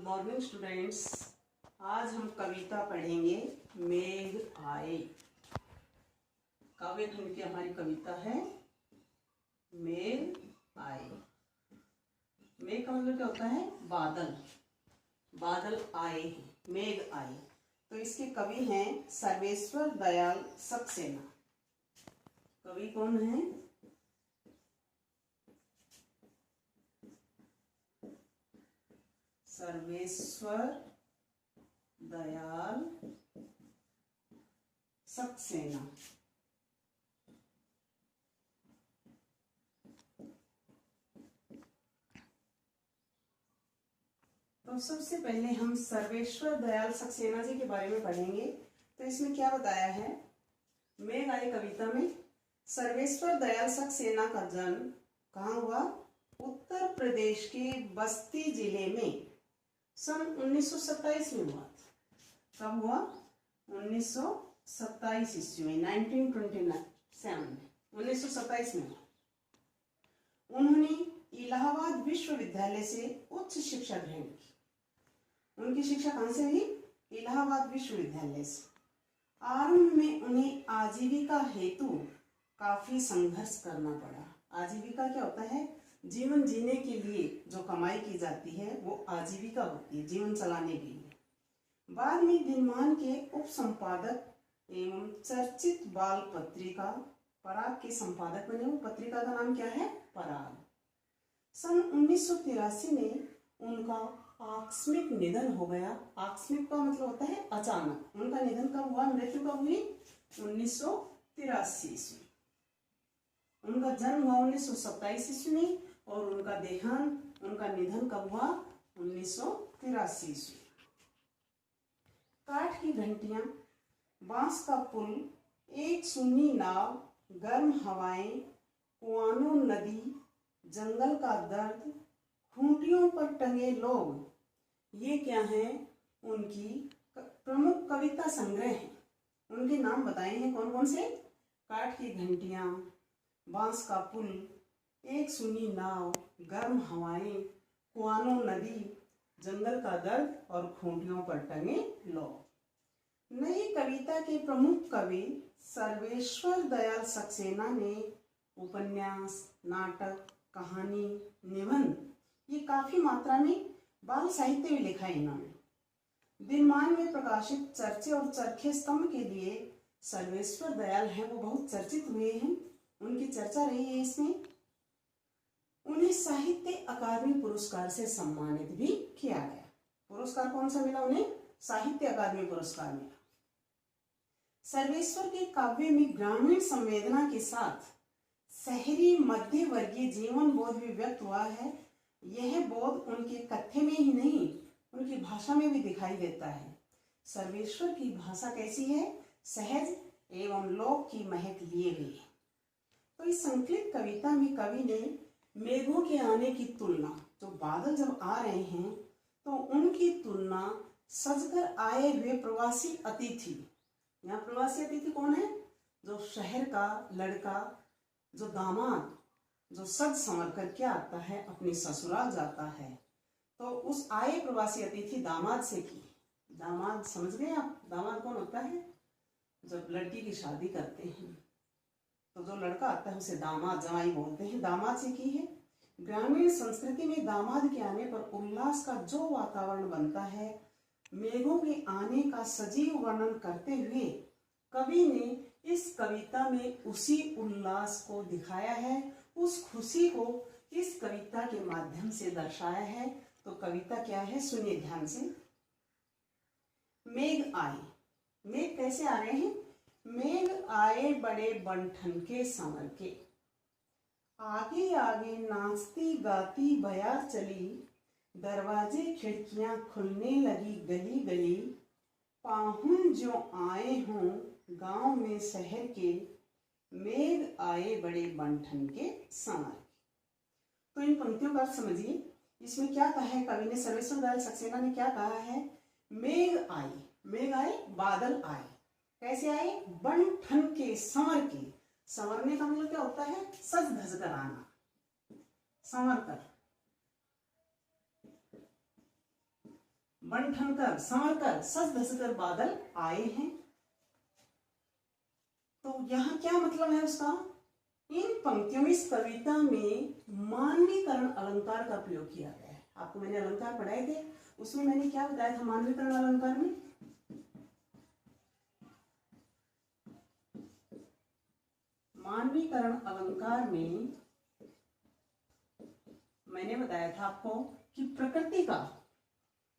Morning students. आज हम कविता पढ़ेंगे मेघ आए। काव्य खंड की हमारी कविता है मेघ आए। मेघ का मतलब क्या होता है? बादल। बादल आए हैं, मेघ आए। तो इसके कवि हैं सर्वेश्वर दयाल सक्सेना। कवि कौन है? सर्वेश्वर दयाल सक्सेना। तो सबसे पहले हम सर्वेश्वर दयाल सक्सेना जी के बारे में पढ़ेंगे। तो इसमें क्या बताया है? मेघ आए कविता में सर्वेश्वर दयाल सक्सेना का जन्म कहाँ हुआ? उत्तर प्रदेश के बस्ती जिले में सन 1927 में हुआ। कब हुआ? 1927 ईस्वी में, 1927 में हुआ। उन्होंने इलाहाबाद विश्वविद्यालय से उच्च शिक्षा ग्रहण की। उनकी शिक्षा कहाँ से हुई? इलाहाबाद विश्वविद्यालय से। आरंभ में उन्हें आजीविका हेतु काफी संघर्ष करना पड़ा। आजीविका क्या होता है? जीवन जीने के लिए जो कमाई की जाती है वो आजीविका होती है, जीवन चलाने के लिए। बाद में दिनमान के उप संपादक एवं चर्चित बाल पत्रिका पराग के संपादक बने। वो पत्रिका का नाम क्या है? पराग। सन 1983 में उनका आकस्मिक निधन हो गया। आकस्मिक का मतलब होता है अचानक। उनका निधन कब हुआ? मृत्यु कब हुई? 1983 ईस्वी। उनका जन्म हुआ 1927 ईस्वी में और उनका देहांत, उनका निधन कब हुआ? 1983 ईस्वी। काठ की घंटियां, बांस का पुल, एक सुन्नी नाव, गर्म हवाएं, कुआनो नदी, जंगल का दर्द, खूंटियों पर टंगे लोग, ये क्या है? उनकी प्रमुख कविता संग्रह है। उनके नाम बताए हैं कौन कौन से? काठ की घंटियां, बांस का पुल, एक सुन्नी नाव, गर्म हवाएं, कुआनो नदी, जंगल का दर्द और खूंटियों पर टंगे लोग। नई कविता के प्रमुख कवि सर्वेश्वर दयाल सक्सेना ने उपन्यास, नाटक, कहानी, निबंध, ये काफी मात्रा में बाल साहित्य भी लिखा है इन्होंने। दिनमान में प्रकाशित चर्चे और चरखे स्तंभ के लिए सर्वेश्वर दयाल हैं वो बहुत चर्चित हुए हैं। उनकी चर्चा रही है इसमें। उन्हें साहित्य अकादमी पुरस्कार से सम्मानित भी किया गया। पुरस्कार कौन सा मिला उन्हें? साहित्य अकादमी पुरस्कार मिला। सर्वेश्वर के काव्य में ग्रामीण संवेदना के साथ शहरी मध्य वर्गीय जीवन बोध भी व्यक्त हुआ है। यह बोध उनके कथ्य में ही नहीं, उनकी भाषा में भी दिखाई देता है। सर्वेश्वर की भाषा कैसी है? सहज एवं लोक की महक लिए हुई। तो इस संकलित कविता में कवि ने मेघों के आने की तुलना, जो बादल जब आ रहे हैं तो उनकी तुलना सजकर आए हुए प्रवासी अतिथि। यहाँ प्रवासी अतिथि कौन है? जो शहर का लड़का, जो दामाद, जो सज संवर कर क्या आता है, अपने ससुराल जाता है, तो उस आए प्रवासी अतिथि दामाद से की। दामाद समझ गए आप? दामाद कौन होता है? जब लड़की की शादी करते हैं तो जो लड़का आता है उसे दामाद, जवाई बोलते हैं। दामाद से की है। ग्रामीण संस्कृति में दामाद के आने पर उल्लास का जो वातावरण बनता है, मेघों के आने का सजीव वर्णन करते हुए कवि ने इस कविता में उसी उल्लास को दिखाया है, उस खुशी को इस कविता के माध्यम से दर्शाया है। तो कविता क्या है? सुनिए ध्यान से। मेघ आए। मेघ कैसे आ रहे हैं? मेघ आए बड़े बंठन के संवर के, आगे आगे नाचती गाती बयार चली, दरवाजे खिड़कियां खुलने लगी गली गली, पाहुन जो आए हों गांव में शहर के, मेघ आए बड़े बंठन के संवर के। तो इन पंक्तियों का अर्थ समझिए। इसमें क्या कहा है कवि ने? सर्वेश्वर दयाल सक्सेना ने क्या कहा है? मेघ आए। मेघ आए, बादल आए। कैसे आए? बंठन के, संवर के। संवरने का मतलब क्या होता है? सज धज कर आना, संवर कर। बन ठन कर, संवर कर, सज धज कर बादल आए हैं। तो यहाँ क्या मतलब है उसका? इन पंक्तियों में, इस कविता में मानवीकरण अलंकार का प्रयोग किया गया है। आपको मैंने अलंकार पढ़ाए थे, उसमें मैंने क्या बताया था मानवीकरण अलंकार में? मानवीकरण अलंकार में मैंने बताया था आपको कि प्रकृति का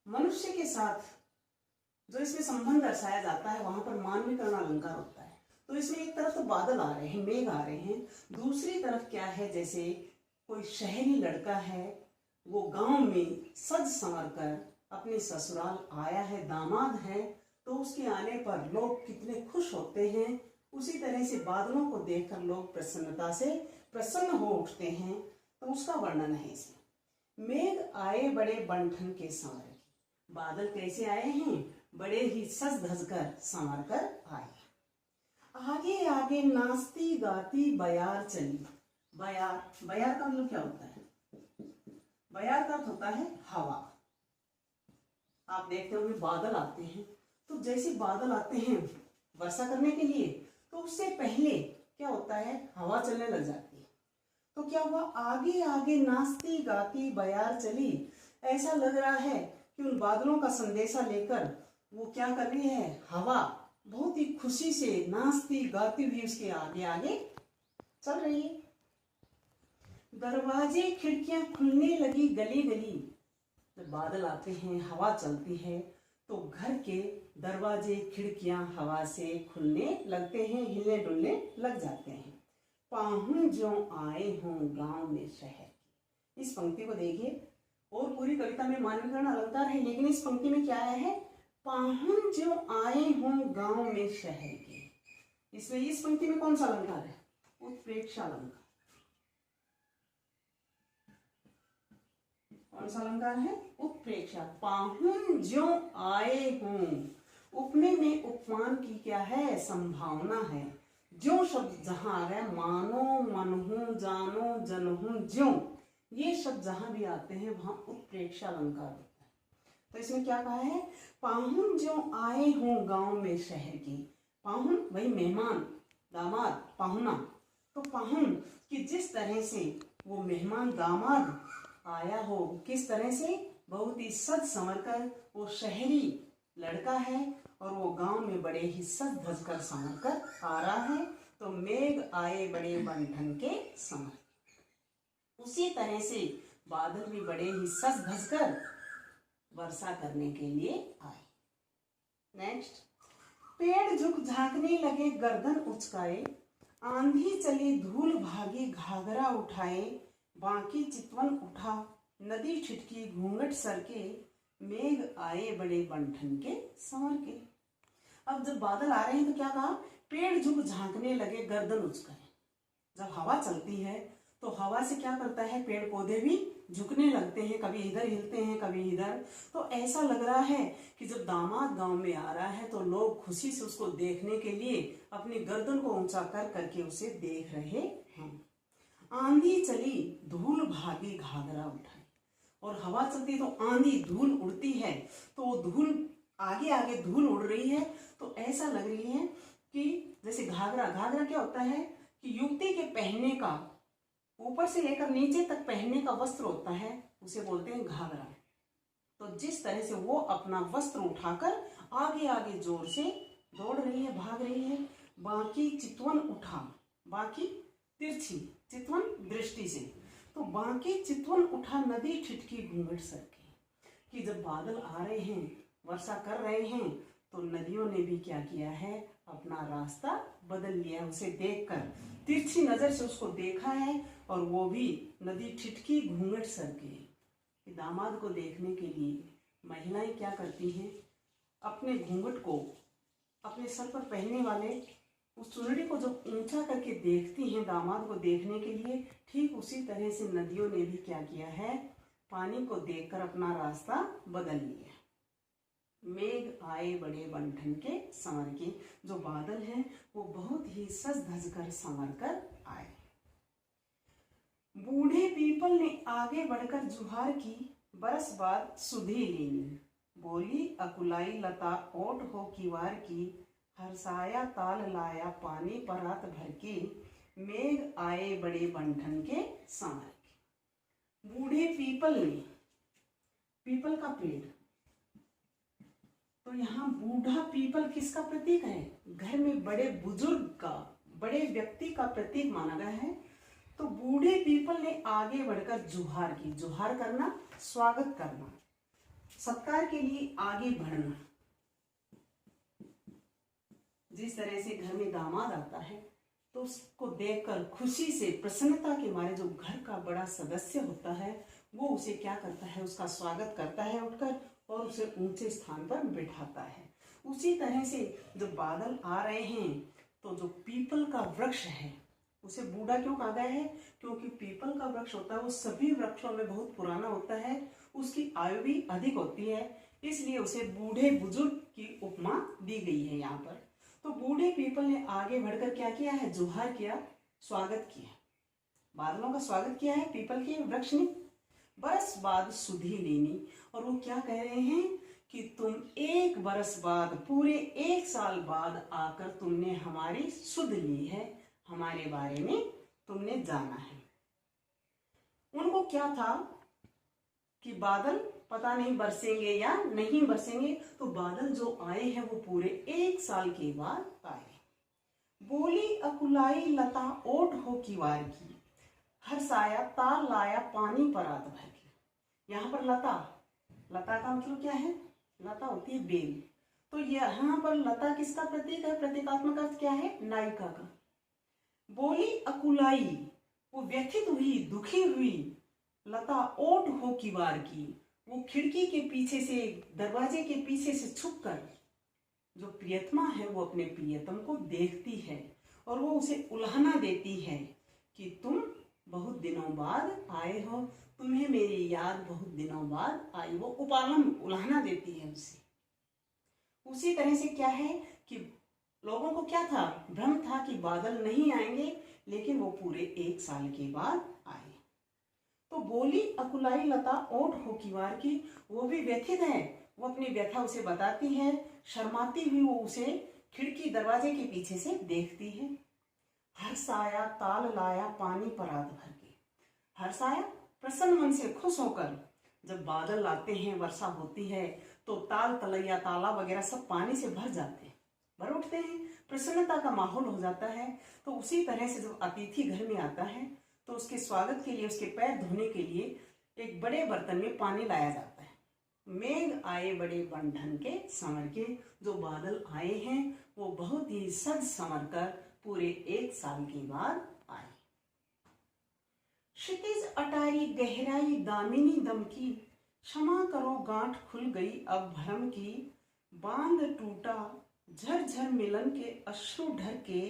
मनुष्य के साथ जो इसमें संबंध दर्शाया जाता है, वहां पर मानवीकरण अलंकार होता है। तो इसमें एक तरफ तो बादल आ रहे हैं, मेघ आ रहे हैं, दूसरी तरफ क्या है, जैसे कोई शहरी लड़का है, वो गांव में सज संवर कर अपने ससुराल आया है, दामाद है, तो उसके आने पर लोग कितने खुश होते हैं। उसी तरह से बादलों को देखकर लोग प्रसन्नता से प्रसन्न हो उठते हैं। तो उसका वर्णन है इसमें। मेघ आए बड़े बंठन के संवर के, बादल कैसे आए हैं? बड़े ही सज धज कर संवर कर आए। आगे आगे नाचती गाती बयार चली। बयार, बयार का मतलब क्या होता है? बयार का अर्थ होता है हवा। आप देखते होंगे बादल आते हैं, तो जैसे बादल आते हैं वर्षा करने के लिए, तो उससे पहले क्या होता है, हवा चलने लग जाती है। तो क्या हुआ, आगे आगे नाचती गाती बयार चली। ऐसा लग रहा है कि उन बादलों का संदेशा लेकर वो क्या कर रही है, हवा बहुत ही खुशी से नाचती गाती हुई उसके आगे आगे चल रही है। दरवाजे खिड़कियां खुलने लगी गली गली। जब बादल आते हैं, हवा चलती है, तो घर के दरवाजे खिड़कियां हवा से खुलने लगते हैं, हिलने डुलने लग जाते हैं। पाहुन जो आए हों गांव में शहर। इस पंक्ति को देखिए, और पूरी कविता में मानवीकरण अलंकार है, लेकिन इस पंक्ति में क्या आया है, पाहुन जो आए हों गांव में शहर के। इसमें इस पंक्ति में कौन सा अलंकार है? उत्प्रेक्षा अलंकार। कौन सा अलंकार है? उत्प्रेक्षा। पाहुन जो आए हों, उपमे में उपमान की क्या है, संभावना है। जो शब्द जहां आ रहा है, मानो, मनहूं, जानो, जनहूं, ज्यों, ये शब्द जहां भी आते हैं वहां उत्प्रेक्षा अलंकार होता है। तो इसमें क्या कहा है, पाहुन जो आए हों गांव में शहर की। पाहुन वही मेहमान, दामाद, पाहुना। तो पाहुन कि जिस तरह से वो मेहमान दामाद आया हो, किस तरह से, बहुत ही सज संवर कर। वो शहरी लड़का है और वो गांव में बड़े ही सज धज कर संवर कर आ रहा है। तो मेघ आए बड़े बंठन के संवर। उसी तरह से बादल भी बड़े ही सज धज कर वर्षा करने के लिए आए। नेक्स्ट, पेड़ झुक झांकने लगे गर्दन उचकाए, आंधी चली धूल भागी घाघरा उठाए, बाकी चितवन उठा नदी छिटकी घूंघट सरके, मेघ आए बड़े बंठन के संवर के। अब जब बादल आ रहे हैं तो क्या कहा, पेड़ झुक झांकने लगे गर्दन उचकाए। जब हवा चलती है तो हवा से क्या करता है, पेड़ पौधे भी झुकने लगते हैं, कभी इधर हिलते हैं कभी इधर। तो ऐसा लग रहा है कि जब दामाद गांव में आ रहा है तो लोग खुशी से उसको देखने के लिए अपनी गर्दन को ऊंचा कर करके उसे देख रहे हैं। आंधी चली धूल भागी घाघरा उठाई। और हवा चलती तो आंधी धूल उड़ती है, तो वो धूल आगे आगे धूल उड़ रही है। तो ऐसा लग रही है कि जैसे घाघरा, घाघरा क्या होता है कि युवती के पहनने का, ऊपर से लेकर नीचे तक पहनने का वस्त्र होता है, उसे बोलते हैं घाघरा। तो जिस तरह से वो अपना वस्त्र उठाकर आगे आगे जोर से दौड़ रही है, भाग रही है। बाकी चितवन उठा, बाकी तिरछी, चितवन दृष्टि से, तो बाकी चितवन उठा नदी छिटकी घूंघट सरके। कि जब बादल आ रहे हैं, वर्षा कर रहे हैं, तो नदियों ने भी क्या किया है, अपना रास्ता बदल लिया है। उसे देखकर तिरछी नजर से उसको देखा है, और वो भी नदी छिटकी घूंघट सरके। दामाद को देखने के लिए महिलाएं क्या करती हैं, अपने घूंघट को अपने सर पर पहनने वाले उस चुनरी को जब ऊंचा करके देखती हैं दामाद को देखने के लिए, ठीक उसी तरह से नदियों ने भी क्या किया है, पानी को देखकर अपना रास्ता बदल लिया। मेघ आए बड़े बंठन के संवर के। जो बादल हैं वो बहुत ही सज धज कर संवर कर आए। बूढ़े पीपल ने आगे बढ़कर जुहार की, बरस बाद सुधी लीनी। बोली अकुलाई लता ओट हो किवार की, हरसाया ताल लाया पानी परात भर की, मेघ आए बड़े बंठन के संवर के। बूढ़े पीपल ने, पीपल का पेड़, तो यहाँ बूढ़ा पीपल किसका प्रतीक है? घर में बड़े बुजुर्ग का, बड़े व्यक्ति का प्रतीक माना गया है। तो बूढ़े पीपल ने आगे बढ़कर जुहार की, जुहार करना स्वागत करना, सत्कार के लिए आगे बढ़ना। जिस तरह से घर में दामाद आता है तो उसको देखकर खुशी से, प्रसन्नता के मारे जो घर का बड़ा सदस्य होता है वो उसे क्या करता है, उसका स्वागत करता है उठकर और उसे ऊंचे स्थान पर बिठाता है। उसी तरह से जब बादल आ रहे हैं तो जो पीपल का वृक्ष है उसे बूढ़ा क्यों कहा गया है? क्योंकि पीपल का वृक्ष होता है वो सभी वृक्षों में बहुत पुराना होता है, उसकी आयु भी अधिक होती है, इसलिए उसे बूढ़े बुजुर्ग की उपमा दी गई है यहाँ पर। तो बूढ़े पीपल ने आगे बढ़कर क्या किया है? जुहार किया, स्वागत किया, बादलों का स्वागत किया है पीपल के वृक्ष ने। बरस बाद सुधी लेनी, और वो क्या कह रहे हैं कि तुम एक बरस बाद, पूरे एक साल बाद आकर तुमने हमारी सुध ली है, हमारे बारे में तुमने जाना है। उनको क्या था कि बादल पता नहीं बरसेंगे या नहीं बरसेंगे, तो बादल जो आए हैं वो पूरे एक साल के बाद आए। बोली अकुलाई लता ओट हो किवार की, हरसाया तार लाया पानी परात भर की। यहाँ पर लता, लता का मतलब क्या है? लता होती है बेल। तो यहाँ पर लता किसका प्रतीक है? प्रतीकात्मक अर्थ क्या है? नायिका का। बोली अकुलाई, वो व्यथित हुई, दुखी हुई, लता ओट हो किवार की, वो खिड़की के पीछे से, दरवाजे के पीछे से छुपकर जो प्रियतमा है वो अपने प्रियतम को देखती है और वो उसे उल्हाना देती है कि तुम बहुत दिनों बाद आए हो, तुम्हें मेरी याद बहुत दिनों बाद आई। वो उल्हाना देती है उसे। उसी तरह से क्या है कि लोगों को क्या था? भ्रम था कि बादल नहीं आएंगे, लेकिन वो पूरे एक साल के बाद आए। तो बोली अकुलाई लता ओट हो किवार की, वो भी व्यथित है, वो अपनी व्यथा उसे बताती है, शर्माती हुई वो उसे खिड़की दरवाजे के पीछे से देखती है। हर्षाया ताल लाया पानी परात भर के, हर्षाया प्रसन्न मन से खुश होकर, जब बादल आते हैं, वर्षा होती है तो ताल तलैया, तालाब वगैरह सब पानी से भर जाते हैं, भर उठते हैं, प्रसन्नता का माहौल हो जाता है। तो उसी तरह से जब अतिथि घर में आता है तो उसके स्वागत के लिए, उसके पैर धोने के लिए एक बड़े बर्तन में पानी लाया जाता है। मेघ आए बड़े बंधन के संवर के, जो बादल आए हैं वो बहुत ही सज संवर कर पूरे एक साल के बाद आए। क्षितिज अटारी गहराई दामिनी दम की, क्षमा करो गांठ खुल गई अब भरम की, बांध टूटा झरझर मिलन के अश्रु ढर के,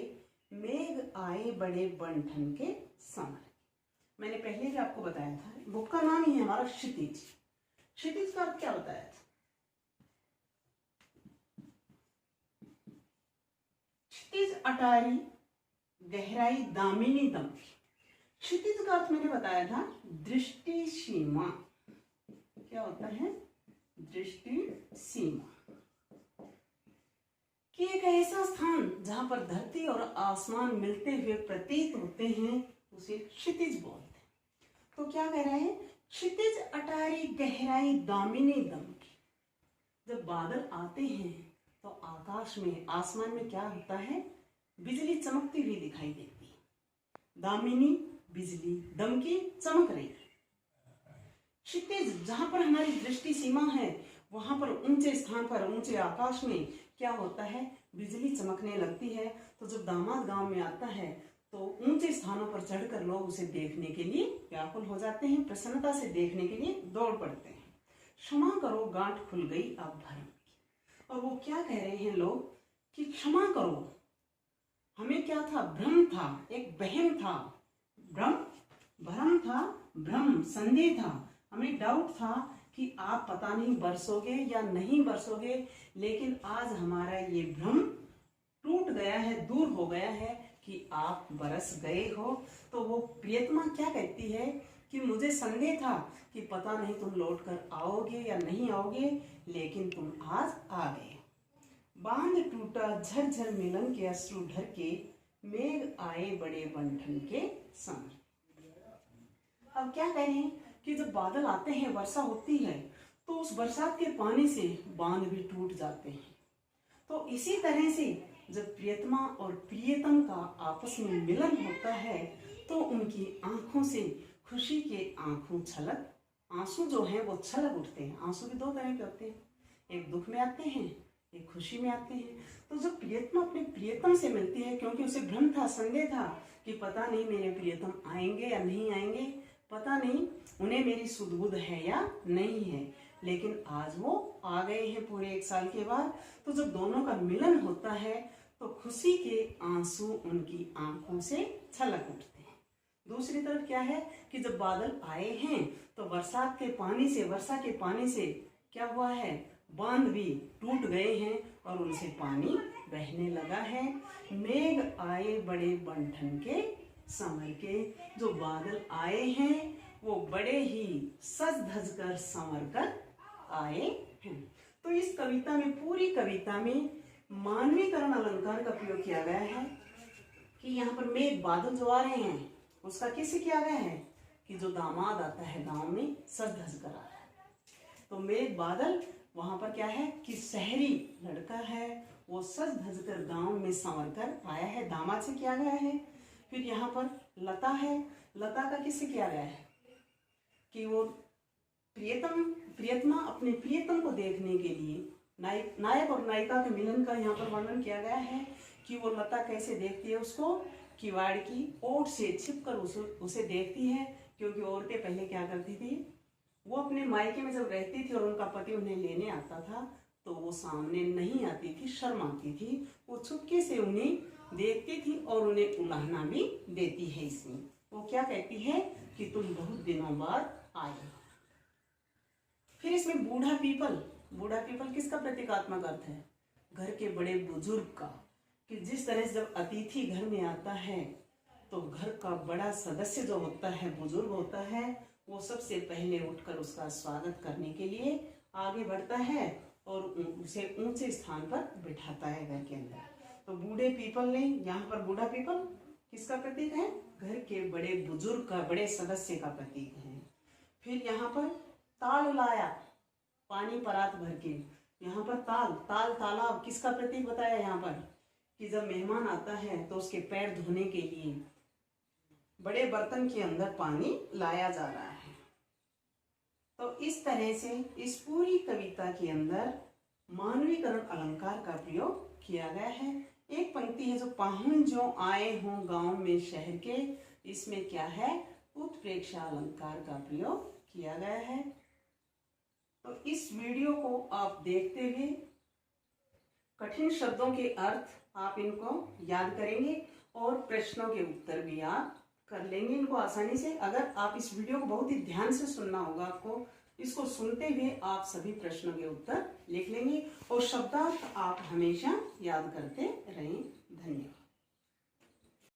मेघ आए बड़े बंधन के संवर। मैंने पहले भी आपको बताया था, बुक का नाम ही है हमारा क्षितिज। क्षितिज का अर्थ क्या बताया था? क्षितिज अटारी गहराई दामिनी दम। क्षितिज का अर्थ मैंने बताया था दृष्टि सीमा। क्या होता है? दृष्टि सीमा कि एक ऐसा स्थान जहां पर धरती और आसमान मिलते हुए प्रतीत होते हैं, उसे क्षितिज बोलते हैं। तो क्या कह रहे हैं? क्षितिज अटारी गहराई दामिनी दम की। जब बादल आते हैं तो आकाश में, आसमान में क्या होता है? बिजली चमकती हुई दिखाई देती है। दामिनी बिजली, दम की चमक रही। क्षितिज जहां पर हमारी दृष्टि सीमा है, वहां पर ऊंचे स्थान पर, ऊंचे आकाश में क्या होता है? बिजली चमकने लगती है। तो जब दामाद गांव में आता है तो ऊंचे स्थानों पर चढ़कर लोग उसे देखने के लिए व्याकुल हो जाते हैं, प्रसन्नता से देखने के लिए दौड़ पड़ते हैं। क्षमा करो गांठ खुल गई अब भरम की। और वो क्या कह रहे हैं लोग कि क्षमा करो, हमें क्या था? भ्रम था, एक वहम था, भ्रम था, भ्रम संदेह था, हमें डाउट था कि आप पता नहीं बरसोगे या नहीं बरसोगे, लेकिन आज हमारा ये भ्रम टूट गया है, दूर हो गया है कि आप बरस गए हो। तो वो प्रियतमा क्या कहती है कि मुझे संदेह था कि पता नहीं तुम लौट कर आओगे या नहीं आओगे, लेकिन तुम आज आ गए। बांध टूटा झरझर मिलन के अश्रु ढर के, मेघ आए बड़े बंठन के संग। अब क्या कहें कि जब बादल आते हैं, वर्षा होती है, तो उस बरसात के पानी से बांध भी टूट जाते हैं। तो इसी तरह से जब प्रियतमा और प्रियतम का आपस में मिलन होता है, तो उनकी आंखों से खुशी के आंसू जो हैं वो छलक उठते हैं। आंसू भी दो तरह के होते हैं, एक दुख में आते हैं, एक खुशी में आते हैं। तो जब प्रियतमा अपने प्रियतम से मिलती है, क्योंकि उसे भ्रम था, संदेह था कि पता नहीं मेरे प्रियतम आएंगे या नहीं आएंगे, पता नहीं उन्हें मेरी सुध बुध है या नहीं है, लेकिन आज वो आ गए हैं पूरे 1 साल के बाद। तो जब दोनों का मिलन होता है तो खुशी के आंसू उनकी आंखों से छलक उठते हैं। दूसरी तरफ क्या है कि जब बादल आए हैं तो वर्षा के पानी से क्या हुआ है, बांध भी टूट गए हैं और उनसे पानी बहने लगा है। मेघ आए बड़े बंठन के संवर के, जो बादल आए हैं वो बड़े ही सज धज कर संवर कर आए हैं। तो इस कविता में, पूरी कविता में मानवीकरण अलंकार का प्रयोग किया गया है कि यहाँ पर मेघ बादल जो आ रहे हैं उसका किससे किया गया है कि जो दामाद आता है गांव में सज धज कर आ रहा है। तो मेघ बादल वहां पर क्या है कि शहरी लड़का है, वो सज धज कर गांव में संवर कर आया है, दामाद से किया गया है। फिर यहाँ पर लता है, लता का किससे किया गया है कि वो प्रियतमा अपने प्रियतम को देखने के लिए, नायक और नायिका के मिलन का यहाँ पर वर्णन किया गया है कि वो लता कैसे देखती है उसको, किवाड़ की ओट से छिपकर उसे देखती है। क्योंकि औरतें पहले क्या करती थी, वो अपने मायके में जब रहती थी और उनका पति उन्हें लेने आता था तो वो सामने नहीं आती थी, शर्माती थी, वो चुपके से उन्हें देखती थी और उन्हें उलाहना भी देती है। इसमें वो क्या कहती है कि तुम बहुत दिनों बाद आए। फिर इसमें बूढ़ा पीपल किसका प्रतीकात्मक अर्थ है, घर के बड़े बुजुर्ग का, कि जिस तरह से जब अतिथि घर में आता है तो घर का बड़ा सदस्य जो होता है, बुजुर्ग होता है, वो सबसे पहले उठकर उसका स्वागत करने के लिए आगे बढ़ता है और उसे ऊंचे स्थान पर बिठाता है घर के अंदर। तो बूढ़े पीपल ने, यहाँ पर बूढ़ा पीपल किसका प्रतीक है, घर के बड़े बुजुर्ग का, बड़े सदस्य का प्रतीक है। फिर यहाँ पर ताल लाया, पानी परात भर के, यहाँ पर तालाब किसका प्रतीक बताया यहाँ पर कि जब मेहमान आता है तो उसके पैर धोने के लिए बड़े बर्तन के अंदर पानी लाया जा रहा है। तो इस तरह से इस पूरी कविता के अंदर मानवीकरण अलंकार का प्रयोग किया गया है। एक पंक्ति है जो पाहुन जो आए हों गांव में शहर के, इसमें क्या है, उत्प्रेक्षा अलंकार का प्रयोग किया गया है। तो इस वीडियो को आप देखते हुए कठिन शब्दों के अर्थ आप इनको याद करेंगे और प्रश्नों के उत्तर भी आप कर लेंगे इनको आसानी से। अगर आप इस वीडियो को बहुत ही ध्यान से सुनना होगा, आपको इसको सुनते हुए आप सभी प्रश्नों के उत्तर लिख लेंगे और शब्दार्थ आप हमेशा याद करते रहें। धन्यवाद।